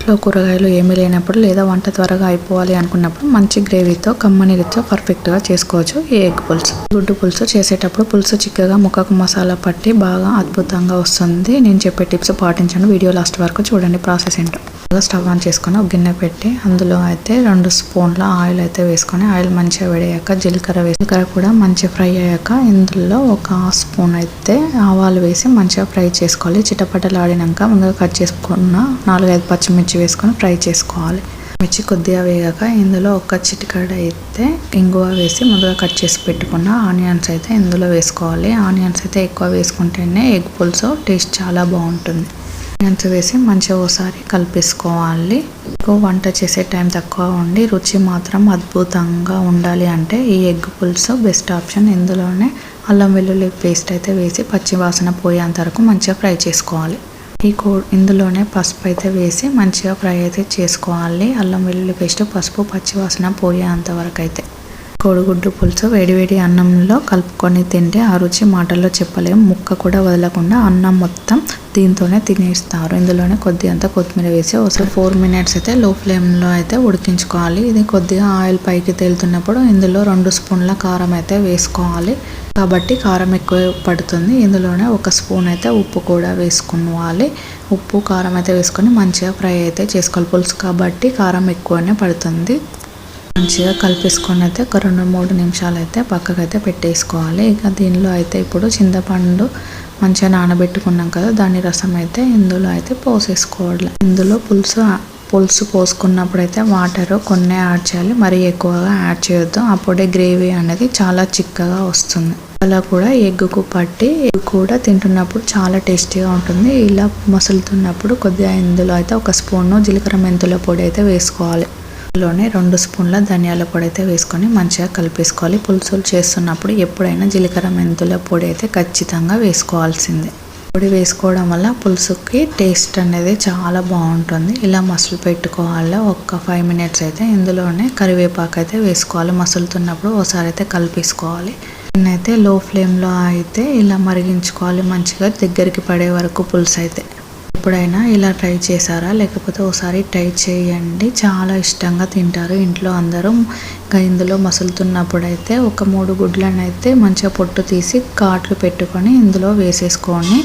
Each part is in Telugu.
ఇంట్లో కూరగాయలు ఏమీ లేనప్పుడు లేదా వంట త్వరగా అయిపోవాలి అనుకున్నప్పుడు మంచి గ్రేవీతో కమ్మని రుచితో పర్ఫెక్ట్గా చేసుకోవచ్చు ఈ ఎగ్ పులుసు. గుడ్డు పులుసు చేసేటప్పుడు పులుసు చిక్కగా ముక్కకు మసాలా పట్టి బాగా అద్భుతంగా వస్తుంది. నేను చెప్పే టిప్స్ పాటించండి. వీడియో లాస్ట్ వరకు చూడండి ప్రాసెస్ ఏంటో. స్టవ్ ఆన్ చేసుకొని ఒక గిన్నె పెట్టి అందులో అయితే 2 స్పూన్ల ఆయిల్ అయితే వేసుకొని ఆయిల్ మంచిగా వేడయ్యాక జీలకర్ర కూడా మంచిగా ఫ్రై అయ్యాక ఇందులో ఒక స్పూన్ అయితే ఆవాలు వేసి మంచిగా ఫ్రై చేసుకోవాలి. చిటపటలాడినాక ముందుగా కట్ చేసుకున్న 4-5 పచ్చిమిర్చి వేసుకొని ఫ్రై చేసుకోవాలి. మిర్చి కొద్దిగా వేగాక ఇందులో ఒక చిటికెడు అయితే ఇంగువ వేసి ముందుగా కట్ చేసి పెట్టుకున్న ఆనియన్స్ అయితే ఇందులో వేసుకోవాలి. ఆనియన్స్ అయితే ఎక్కువ వేసుకుంటేనే ఎగ్ పులుసు టేస్ట్ చాలా బాగుంటుంది. ఆనియన్స్ వేసి మంచిగా ఒకసారి కలిపేసుకోవాలి. వంట చేసే టైం తక్కువ ఉండి రుచి మాత్రం అద్భుతంగా ఉండాలి అంటే ఈ ఎగ్ పులుసు బెస్ట్ ఆప్షన్. ఇందులోనే అల్లం వెల్లుల్లి పేస్ట్ అయితే వేసి పచ్చి వాసన పోయేంత వరకు మంచిగా ఫ్రై చేసుకోవాలి. ఇందులోనే పసుపు అయితే వేసి మంచిగా ఫ్రై అయితే చేసుకోవాలి. అల్లం వెల్లుల్లి పేస్ట్, పసుపు పచ్చి వాసన పోయేంత వరకు అయితే. కోడిగుడ్డు పులుసు వేడివేడి అన్నంలో కలుపుకొని తింటే ఆ రుచి మాటల్లో చెప్పలేము. ముక్క కూడా వదలకుండా అన్నం మొత్తం దీంతోనే తినేస్తారు. ఇందులోనే కొద్దిగా కొత్తిమీర వేసి ఒకసారి 4 మినిట్స్ అయితే లో ఫ్లేమ్లో అయితే ఉడికించుకోవాలి. ఇది కొద్దిగా ఆయిల్ పైకి తేలుతున్నప్పుడు ఇందులో 2 స్పూన్ల కారం అయితే వేసుకోవాలి. కాబట్టి కారం ఎక్కువ పడుతుంది. ఇందులోనే 1 స్పూన్ అయితే ఉప్పు కూడా వేసుకోవాలి. ఉప్పు కారం అయితే వేసుకొని మంచిగా ఫ్రై అయితే చేసుకోవాలి. పులుసు కాబట్టి కారం ఎక్కువనే పడుతుంది. మంచిగా కలిపేసుకొని అయితే ఒక 2-3 నిమిషాలు అయితే పక్కకైతే పెట్టేసుకోవాలి. ఇక దీనిలో అయితే ఇప్పుడు చింతపండు మంచిగా నానబెట్టుకున్నాం కదా, దాని రసం అయితే ఇందులో అయితే పోసేసుకోవాలి. ఇందులో పులుసు పోసుకున్నప్పుడు అయితే వాటర్ కొన్ని యాడ్ చేయాలి. మరీ ఎక్కువగా యాడ్ చేయొద్దు. అప్పుడే గ్రేవీ అనేది చాలా చిక్కగా వస్తుంది. అలా కూడా ఎగ్గుకు పట్టి ఎగ్ కూడా తింటున్నప్పుడు చాలా టేస్టీగా ఉంటుంది. ఇలా మసులుతున్నప్పుడు కొద్దిగా ఇందులో అయితే 1 స్పూన్ జీలకర్ర మెంతుల పొడి అయితే వేసుకోవాలి. ఇందులోనే 2 స్పూన్ల ధనియాల పొడి అయితే వేసుకొని మంచిగా కలిపేసుకోవాలి. పులుసులు చేస్తున్నప్పుడు ఎప్పుడైనా జీలకర్ర మెంతుల పొడి అయితే ఖచ్చితంగా వేసుకోవాల్సిందే. పొడి వేసుకోవడం వల్ల పులుసుకి టేస్ట్ అనేది చాలా బాగుంటుంది. ఇలా మసులు పెట్టుకోవాలి. ఒక 5 మినిట్స్ అయితే ఇందులోనే కరివేపాకు అయితే వేసుకోవాలి. మసులుతున్నప్పుడు ఒకసారి అయితే కలిపేసుకోవాలి. నేనైతే లో ఫ్లేమ్లో అయితే ఇలా మరిగించుకోవాలి. మంచిగా దగ్గరికి పడే వరకు పులుసు అయితే. ఎప్పుడైనా ఇలా ట్రై చేశారా? లేకపోతే ఒకసారి ట్రై చేయండి. చాలా ఇష్టంగా తింటారు ఇంట్లో అందరూ. ఇంకా ఇందులో మసులుతున్నప్పుడు అయితే ఒక 3 గుడ్లను అయితే మంచిగా పొట్టు తీసి కాట్లు పెట్టుకొని ఇందులో వేసేసుకొని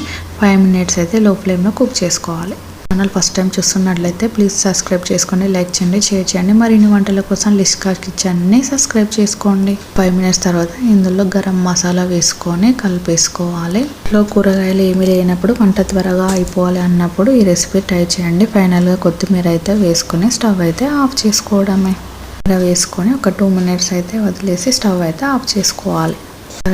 5 మినిట్స్ అయితే లో ఫ్లేమ్లో కుక్ చేసుకోవాలి. ఛానల్ ఫస్ట్ టైం చూస్తున్నట్లయితే ప్లీజ్ సబ్స్క్రైబ్ చేసుకోండి, లైక్ చేయండి, షేర్ చేయండి. మరిన్ని వంటల కోసం లిస్కా కిచెన్ని సబ్స్క్రైబ్ చేసుకోండి. 5 మినిట్స్ తర్వాత ఇందులో గరం మసాలా వేసుకొని కలిపేసుకోవాలి. ఇంట్లో కూరగాయలు ఏమీ లేనప్పుడు వంట త్వరగా అయిపోవాలి అన్నప్పుడు ఈ రెసిపీ ట్రై చేయండి. ఫైనల్గా కొత్తిమీర అయితే వేసుకొని స్టవ్ అయితే ఆఫ్ చేసుకోవడమే. వేసుకొని ఒక 2 మినిట్స్ అయితే వదిలేసి స్టవ్ అయితే ఆఫ్ చేసుకోవాలి.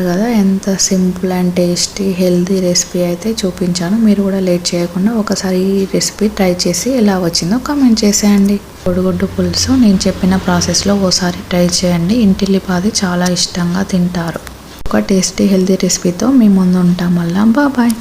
కదా ఎంత simple and tasty healthy recipe అయితే చూపించాను. మీరు కూడా లేట్ చేయకుండా ఒకసారి ఈ రెసిపీ ట్రై చేసి ఎలా వచ్చిందో కామెంట్ చేసేయండి. కోడిగుడ్డు పులుసు నేను చెప్పిన ప్రాసెస్లో ఒకసారి ట్రై చేయండి. ఇంటిల్లిపాది చాలా ఇష్టంగా తింటారు. ఒక టేస్టీ హెల్దీ రెసిపీతో మీ ముందు ఉంటాం. మళ్ళీ బాయ్.